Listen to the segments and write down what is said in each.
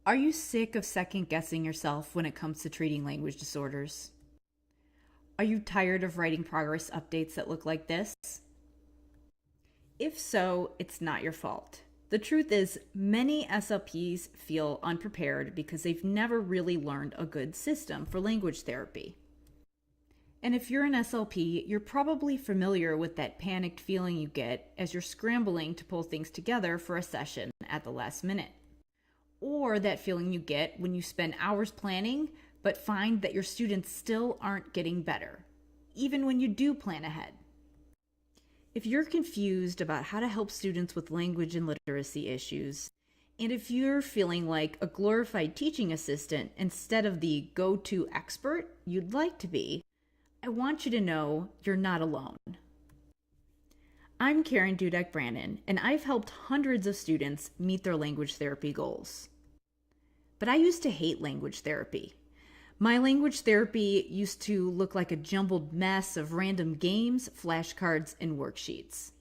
Are you sick of second guessing yourself when it comes to treating language disorders? Are you tired of writing progress updates that look like this? If so, it's not your fault. The truth is, many SLPs feel unprepared because they've never really learned a good system for language therapy. And if you're an SLP, you're probably familiar with that panicked feeling you get as you're scrambling to pull things together for a session at the last minute. Or that feeling you get when you spend hours planning but find that your students still aren't getting better, even when you do plan ahead. If you're confused about how to help students with language and literacy issues, and if you're feeling like a glorified teaching assistant instead of the go-to expert you'd like to be, I want you to know you're not alone. I'm Karen Dudek-Brannan, and I've helped hundreds of students meet their language therapy goals. But I used to hate language therapy. My language therapy used to look like a jumbled mess of random games, flashcards, and worksheets.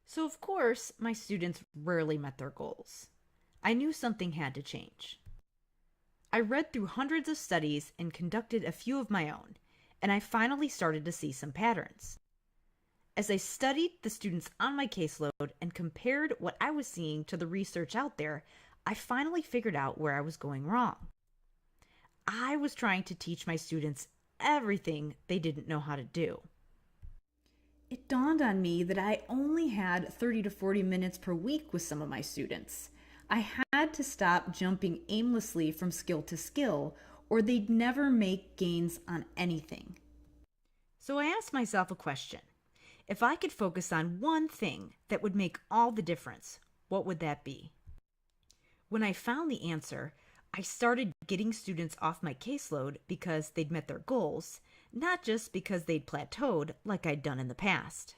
So of course, my students rarely met their goals. I knew something had to change. I read through hundreds of studies and conducted a few of my own, and I finally started to see some patterns. As I studied the students on my caseload and compared what I was seeing to the research out there, I finally figured out where I was going wrong. I was trying to teach my students everything they didn't know how to do. It dawned on me that I only had 30 to 40 minutes per week with some of my students. I had to stop jumping aimlessly from skill to skill, or they'd never make gains on anything. So I asked myself a question. If I could focus on one thing that would make all the difference, what would that be? When I found the answer, I started getting students off my caseload because they'd met their goals, not just because they'd plateaued like I'd done in the past.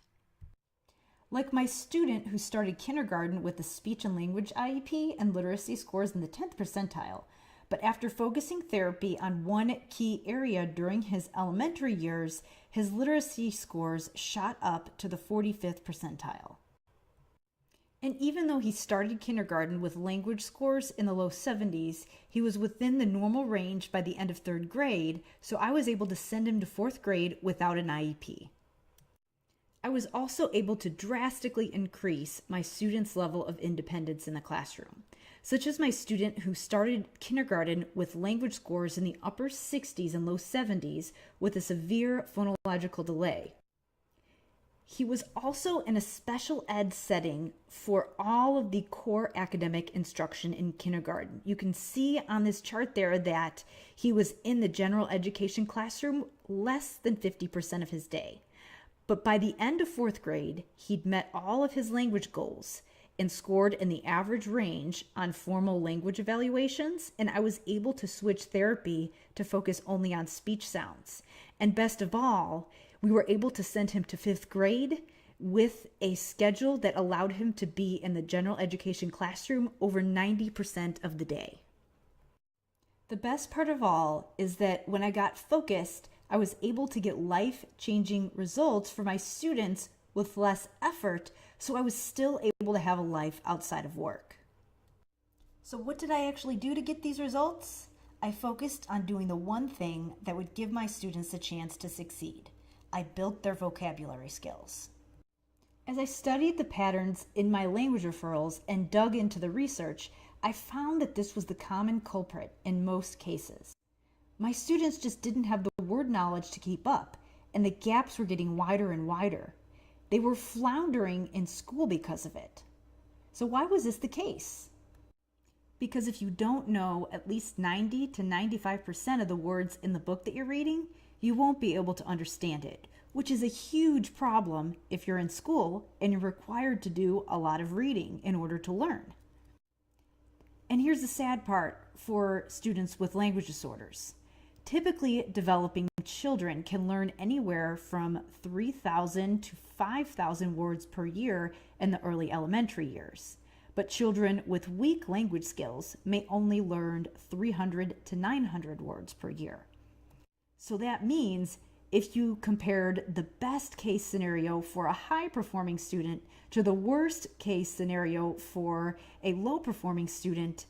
Like my student who started kindergarten with a speech and language IEP and literacy scores in the 10th percentile, but after focusing therapy on one key area during his elementary years, his literacy scores shot up to the 45th percentile. And even though he started kindergarten with language scores in the low 70s, he was within the normal range by the end of 3rd grade, so I was able to send him to 4th grade without an IEP. I was also able to drastically increase my students' level of independence in the classroom, such as my student who started kindergarten with language scores in the upper 60s and low 70s with a severe phonological delay. He was also in a special ed setting for all of the core academic instruction in kindergarten. You can see on this chart there that he was in the general education classroom less than 50% of his day. But by the end of 4th grade, he'd met all of his language goals and scored in the average range on formal language evaluations, and I was able to switch therapy to focus only on speech sounds. And best of all, we were able to send him to 5th grade with a schedule that allowed him to be in the general education classroom over 90% of the day. The best part of all is that when I got focused, I was able to get life-changing results for my students with less effort, so I was still able to have a life outside of work. So what did I actually do to get these results? I focused on doing the one thing that would give my students a chance to succeed. I built their vocabulary skills. As I studied the patterns in my language referrals and dug into the research, I found that this was the common culprit in most cases. My students just didn't have the word knowledge to keep up, and the gaps were getting wider and wider. They were floundering in school because of it. So why was this the case? Because if you don't know at least 90 to 95% of the words in the book that you're reading, you won't be able to understand it, which is a huge problem if you're in school and you're required to do a lot of reading in order to learn. And here's the sad part for students with language disorders. Typically, developing children can learn anywhere from 3,000 to 5,000 words per year in the early elementary years. But children with weak language skills may only learn 300 to 900 words per year. So that means if you compared the best case scenario for a high-performing student to the worst case scenario for a low-performing student,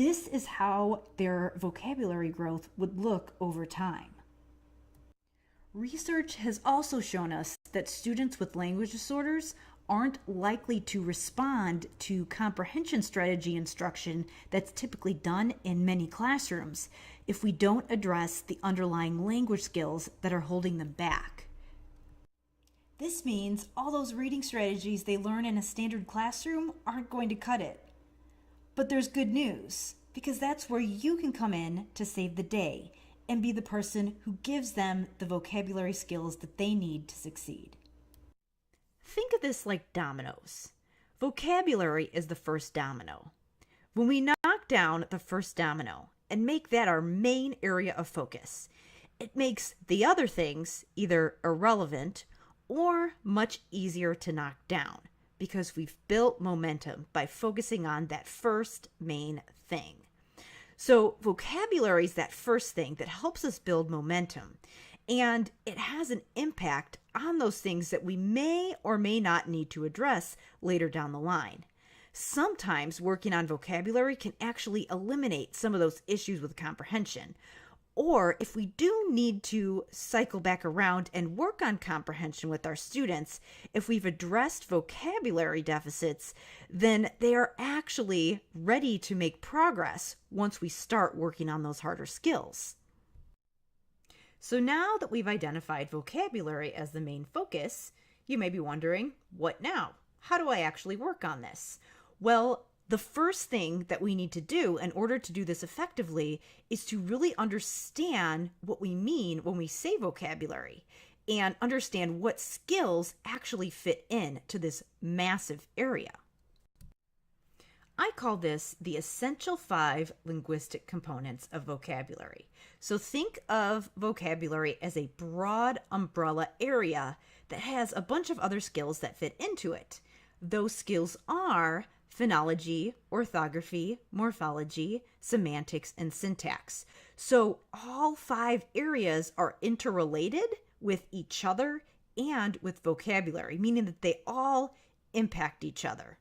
This is how their vocabulary growth would look over time. Research has also shown us that students with language disorders aren't likely to respond to comprehension strategy instruction that's typically done in many classrooms if we don't address the underlying language skills that are holding them back. This means all those reading strategies they learn in a standard classroom aren't going to cut it. But there's good news, because that's where you can come in to save the day and be the person who gives them the vocabulary skills that they need to succeed. Think of this like dominoes. Vocabulary is the first domino. When we knock down the first domino and make that our main area of focus, it makes the other things either irrelevant or much easier to knock down because we've built momentum by focusing on that first main thing. So vocabulary is that first thing that helps us build momentum, and it has an impact on those things that we may or may not need to address later down the line. Sometimes working on vocabulary can actually eliminate some of those issues with comprehension. Or if we do need to cycle back around and work on comprehension with our students, if we've addressed vocabulary deficits, then they are actually ready to make progress once we start working on those harder skills. So now that we've identified vocabulary as the main focus, you may be wondering, what now? How do I actually work on this? Well, the first thing that we need to do in order to do this effectively is to really understand what we mean when we say vocabulary and understand what skills actually fit in to this massive area. I call this the essential 5 linguistic components of vocabulary. So think of vocabulary as a broad umbrella area that has a bunch of other skills that fit into it. Those skills are phonology, orthography, morphology, semantics, and syntax. So all 5 areas are interrelated with each other and with vocabulary, meaning that they all impact each other.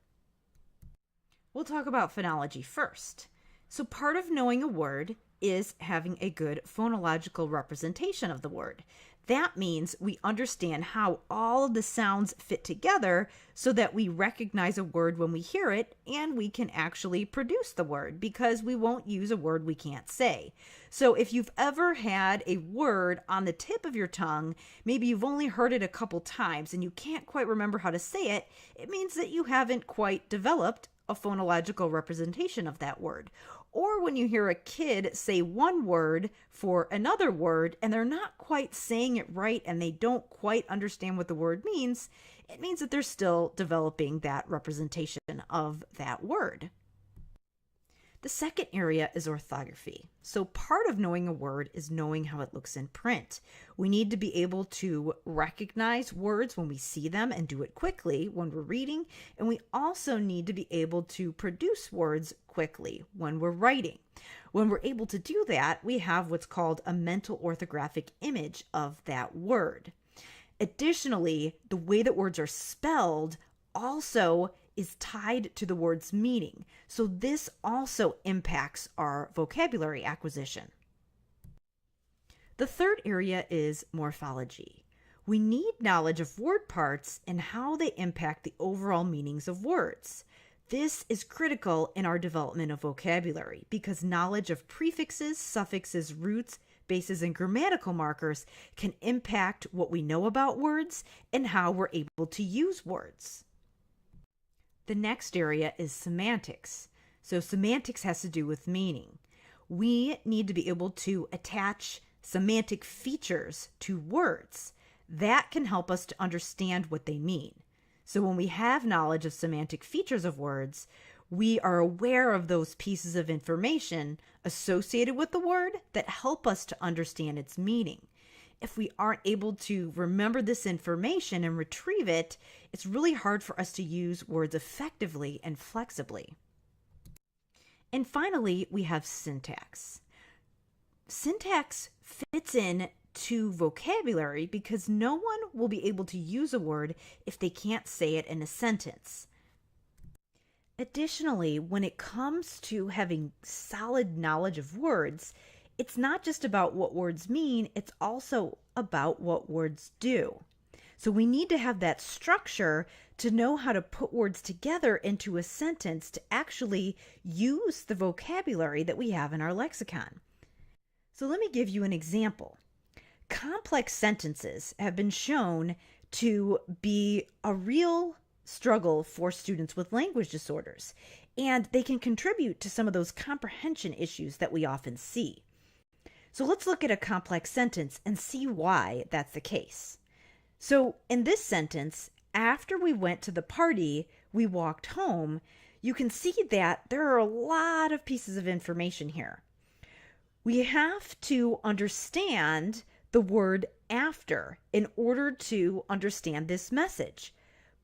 We'll talk about phonology first. So part of knowing a word is having a good phonological representation of the word. That means we understand how all of the sounds fit together so that we recognize a word when we hear it and we can actually produce the word because we won't use a word we can't say. So if you've ever had a word on the tip of your tongue, maybe you've only heard it a couple times and you can't quite remember how to say it, it means that you haven't quite developed a phonological representation of that word. Or when you hear a kid say one word for another word and they're not quite saying it right and they don't quite understand what the word means, it means that they're still developing that representation of that word. The second area is orthography. So part of knowing a word is knowing how it looks in print. We need to be able to recognize words when we see them and do it quickly when we're reading. And we also need to be able to produce words quickly when we're writing. When we're able to do that, we have what's called a mental orthographic image of that word. Additionally, the way that words are spelled also is tied to the word's meaning. So this also impacts our vocabulary acquisition. The third area is morphology. We need knowledge of word parts and how they impact the overall meanings of words. This is critical in our development of vocabulary because knowledge of prefixes, suffixes, roots, bases, and grammatical markers can impact what we know about words and how we're able to use words. The next area is semantics. So semantics has to do with meaning. We need to be able to attach semantic features to words. That can help us to understand what they mean. So when we have knowledge of semantic features of words, we are aware of those pieces of information associated with the word that help us to understand its meaning. If we aren't able to remember this information and retrieve it, it's really hard for us to use words effectively and flexibly. And finally, we have syntax. Syntax fits in to vocabulary because no one will be able to use a word if they can't say it in a sentence. Additionally, when it comes to having solid knowledge of words, it's not just about what words mean, it's also about what words do. So we need to have that structure to know how to put words together into a sentence to actually use the vocabulary that we have in our lexicon. So let me give you an example. Complex sentences have been shown to be a real struggle for students with language disorders, and they can contribute to some of those comprehension issues that we often see. So let's look at a complex sentence and see why that's the case. So in this sentence, after we went to the party, we walked home, you can see that there are a lot of pieces of information here. We have to understand the word after in order to understand this message.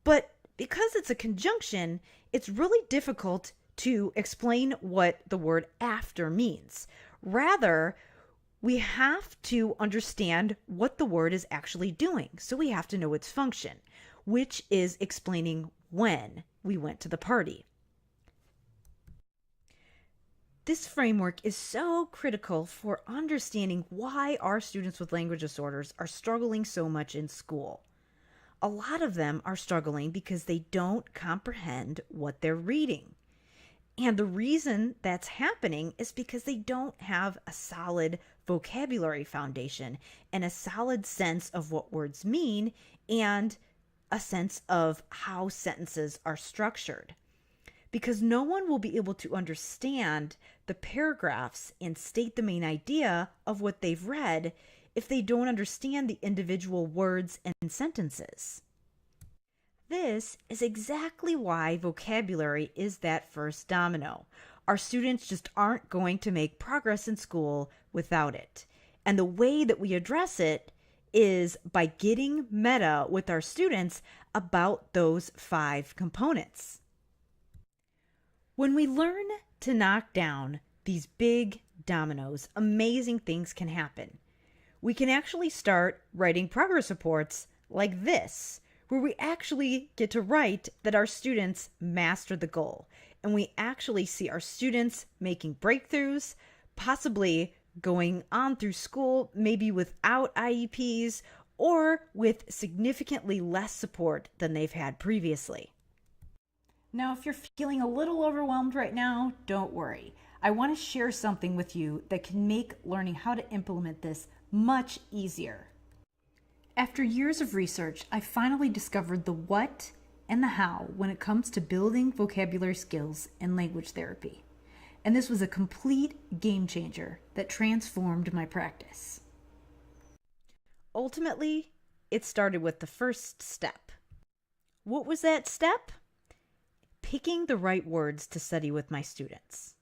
But because it's a conjunction, it's really difficult to explain what the word after means. Rather, we have to understand what the word is actually doing. So we have to know its function, which is explaining when we went to the party. This framework is so critical for understanding why our students with language disorders are struggling so much in school. A lot of them are struggling because they don't comprehend what they're reading. And the reason that's happening is because they don't have a solid vocabulary foundation and a solid sense of what words mean and a sense of how sentences are structured. Because no one will be able to understand the paragraphs and state the main idea of what they've read if they don't understand the individual words and sentences. This is exactly why vocabulary is that first domino. Our students just aren't going to make progress in school without it. And the way that we address it is by getting meta with our students about those 5 components. When we learn to knock down these big dominoes, amazing things can happen. We can actually start writing progress reports like this, where we actually get to write that our students mastered the goal. And we actually see our students making breakthroughs, possibly going on through school, maybe without IEPs or with significantly less support than they've had previously. Now, if you're feeling a little overwhelmed right now, don't worry. I want to share something with you that can make learning how to implement this much easier. After years of research, I finally discovered the what and the how when it comes to building vocabulary skills in language therapy. And this was a complete game changer that transformed my practice. Ultimately, it started with the first step. What was that step? Picking the right words to study with my students.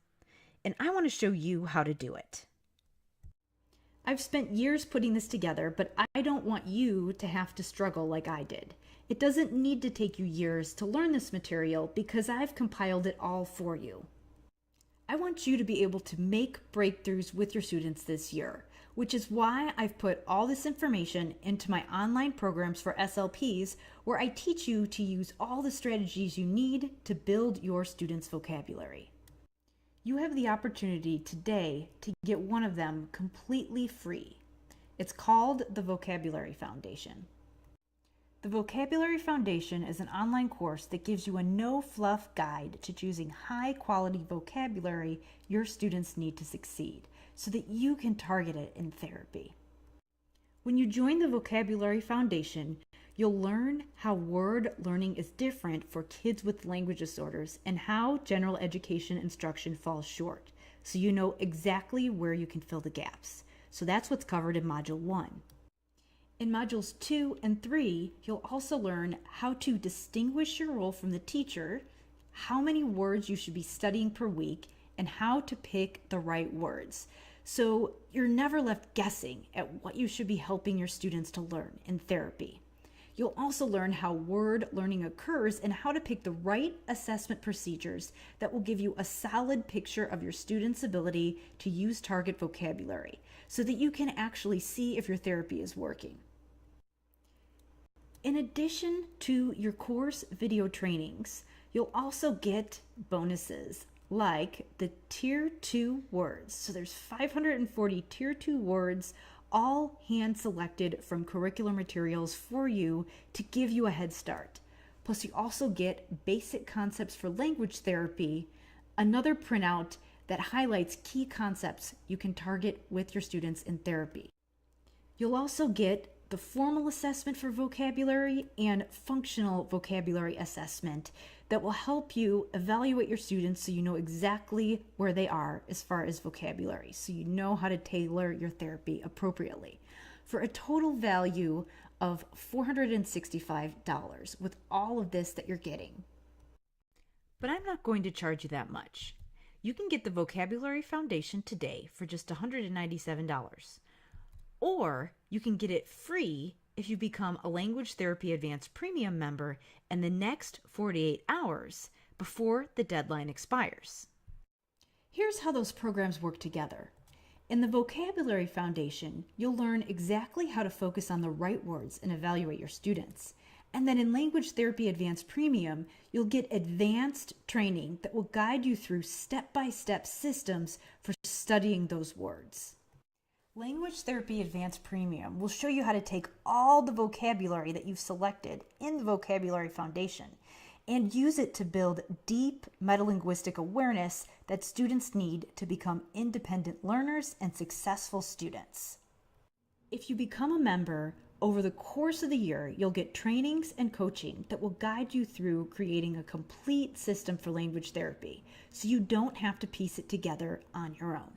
And I want to show you how to do it. I've spent years putting this together, but I don't want you to have to struggle like I did. It doesn't need to take you years to learn this material because I've compiled it all for you. I want you to be able to make breakthroughs with your students this year, which is why I've put all this information into my online programs for SLPs, where I teach you to use all the strategies you need to build your students' vocabulary. You have the opportunity today to get one of them completely free. It's called the Vocabulary Foundation. The Vocabulary Foundation is an online course that gives you a no-fluff guide to choosing high-quality vocabulary your students need to succeed, so that you can target it in therapy. When you join the Vocabulary Foundation, you'll learn how word learning is different for kids with language disorders and how general education instruction falls short, so you know exactly where you can fill the gaps. So that's what's covered in Module 1. In Modules 2 and 3, you'll also learn how to distinguish your role from the teacher, how many words you should be studying per week, and how to pick the right words. So you're never left guessing at what you should be helping your students to learn in therapy. You'll also learn how word learning occurs and how to pick the right assessment procedures that will give you a solid picture of your students' ability to use target vocabulary so that you can actually see if your therapy is working. In addition to your course video trainings, You'll also get bonuses like the Tier 2 words. So there's 540 Tier 2 words, all hand-selected from curricular materials for you to give you a head start. Plus you also get basic concepts for language therapy, another printout that highlights key concepts you can target with your students in therapy. You'll also get the formal assessment for vocabulary and functional vocabulary assessment that will help you evaluate your students so you know exactly where they are as far as vocabulary, so you know how to tailor your therapy appropriately, for a total value of $465 with all of this that you're getting. But I'm not going to charge you that much. You can get the Vocabulary Foundation today for just $197. Or you can get it free if you become a Language Therapy Advanced Premium member in the next 48 hours before the deadline expires. Here's how those programs work together. In the Vocabulary Foundation, you'll learn exactly how to focus on the right words and evaluate your students. And then in Language Therapy Advanced Premium, you'll get advanced training that will guide you through step-by-step systems for studying those words. Language Therapy Advanced Premium will show you how to take all the vocabulary that you've selected in the Vocabulary Foundation and use it to build deep metalinguistic awareness that students need to become independent learners and successful students. If you become a member, over the course of the year, you'll get trainings and coaching that will guide you through creating a complete system for language therapy, so you don't have to piece it together on your own.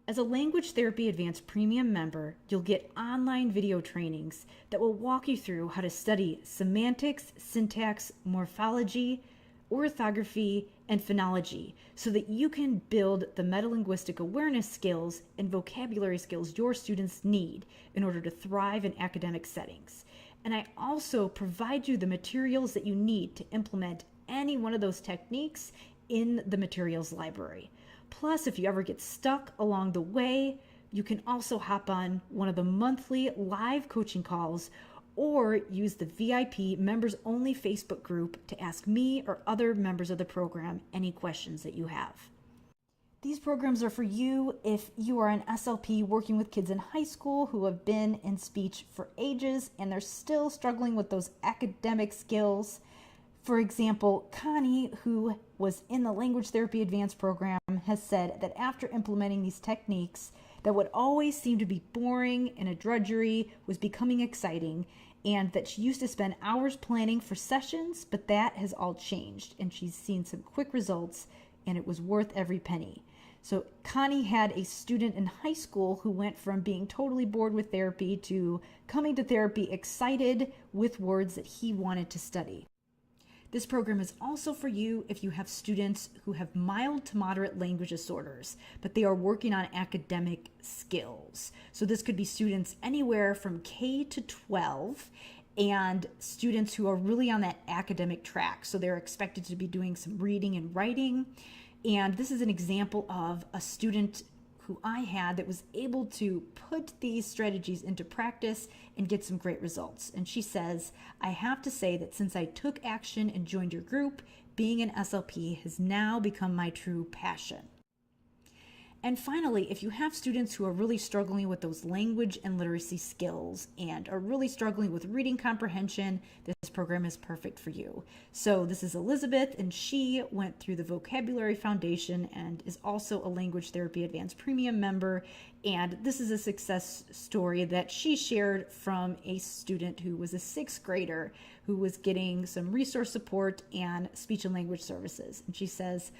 As a Language Therapy Advanced Premium member, you'll get online video trainings that will walk you through how to study semantics, syntax, morphology, orthography, and phonology so that you can build the metalinguistic awareness skills and vocabulary skills your students need in order to thrive in academic settings. And I also provide you the materials that you need to implement any one of those techniques in the materials library. Plus, if you ever get stuck along the way, you can also hop on one of the monthly live coaching calls or use the VIP members only Facebook group to ask me or other members of the program any questions that you have. These programs are for you if you are an SLP working with kids in high school who have been in speech for ages and they're still struggling with those academic skills. For example, Connie, who was in the Language Therapy Advanced program, has said that after implementing these techniques, that what always seemed to be boring and a drudgery was becoming exciting, and that she used to spend hours planning for sessions, but that has all changed, and she's seen some quick results, and it was worth every penny. So Connie had a student in high school who went from being totally bored with therapy to coming to therapy excited with words that he wanted to study. This program is also for you if you have students who have mild to moderate language disorders, but they are working on academic skills. So this could be students anywhere from K to 12 and students who are really on that academic track. So they're expected to be doing some reading and writing. And this is an example of a student who I had that was able to put these strategies into practice and get some great results. And she says, I have to say that since I took action and joined your group, being an SLP has now become my true passion. And finally, if you have students who are really struggling with those language and literacy skills and are really struggling with reading comprehension, this program is perfect for you. So this is Elizabeth, and she went through the Vocabulary Foundation and is also a Language Therapy Advanced Premium member. And this is a success story that she shared from a student who was a 6th grader who was getting some resource support and speech and language services. And she says,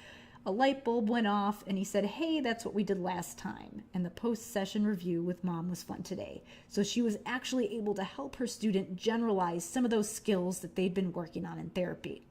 a light bulb went off and he said, hey, that's what we did last time. And the post-session review with mom was fun today. So she was actually able to help her student generalize some of those skills that they'd been working on in therapy.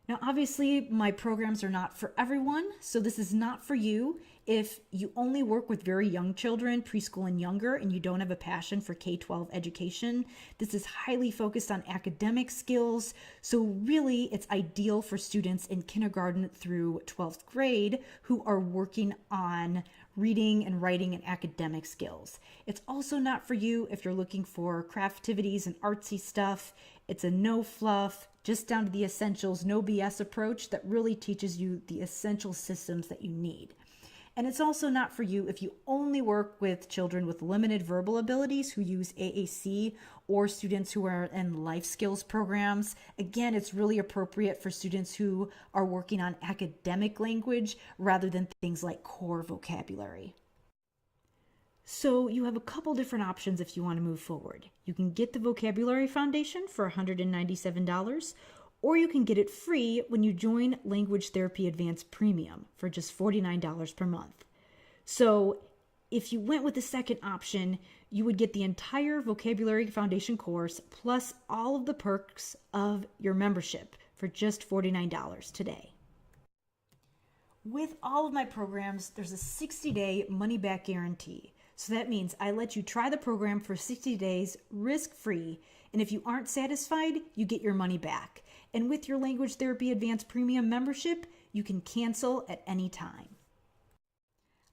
Now, obviously, my programs are not for everyone, so this is not for you if you only work with very young children, preschool and younger, and you don't have a passion for K-12 education. This is highly focused on academic skills, so really it's ideal for students in kindergarten through 12th grade who are working on reading and writing and academic skills. It's also not for you if you're looking for craftivities and artsy stuff. It's a no fluff, just down to the essentials, no BS approach that really teaches you the essential systems that you need. And it's also not for you if you only work with children with limited verbal abilities who use AAC, or students who are in life skills programs. Again, it's really appropriate for students who are working on academic language rather than things like core vocabulary. So you have a couple different options if you want to move forward. You can get the Vocabulary Foundation for $197, or you can get it free when you join Language Therapy Advanced Premium for just $49 per month. So if you went with the second option, you would get the entire Vocabulary Foundation course plus all of the perks of your membership for just $49 today. With all of my programs, there's a 60-day money-back guarantee. So that means I let you try the program for 60 days risk-free, and if you aren't satisfied, you get your money back. And with your Language Therapy Advanced Premium membership, you can cancel at any time.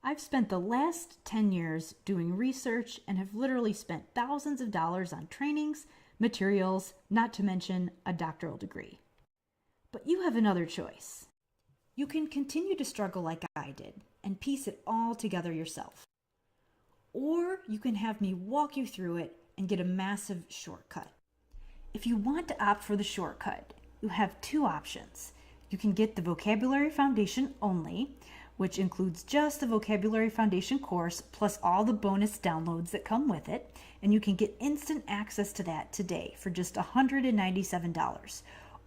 I've spent the last 10 years doing research and have literally spent thousands of dollars on trainings, materials, not to mention a doctoral degree. But you have another choice. You can continue to struggle like I did and piece it all together yourself. Or you can have me walk you through it and get a massive shortcut. If you want to opt for the shortcut, you have two options. You can get the Vocabulary Foundation only, which includes just the Vocabulary Foundation course plus all the bonus downloads that come with it, and you can get instant access to that today for just $197.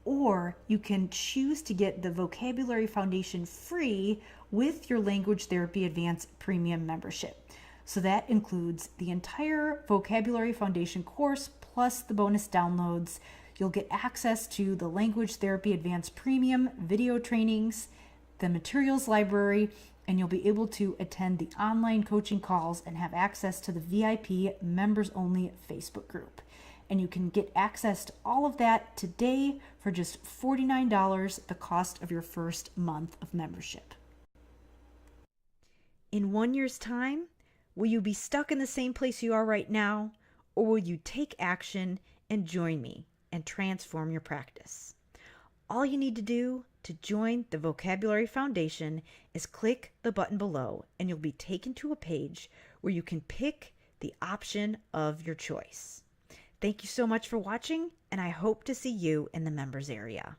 Or you can choose to get the Vocabulary Foundation free with your Language Therapy Advanced Premium membership. So that includes the entire Vocabulary Foundation course plus the bonus downloads. You'll get access to the Language Therapy Advanced Premium video trainings, the materials library, and you'll be able to attend the online coaching calls and have access to the VIP members only Facebook group. And you can get access to all of that today for just $49, the cost of your first month of membership. In 1 year's time, will you be stuck in the same place you are right now, or will you take action and join me and transform your practice? All you need to do to join the Vocabulary Foundation is click the button below, and you'll be taken to a page where you can pick the option of your choice. Thank you so much for watching, and I hope to see you in the members area.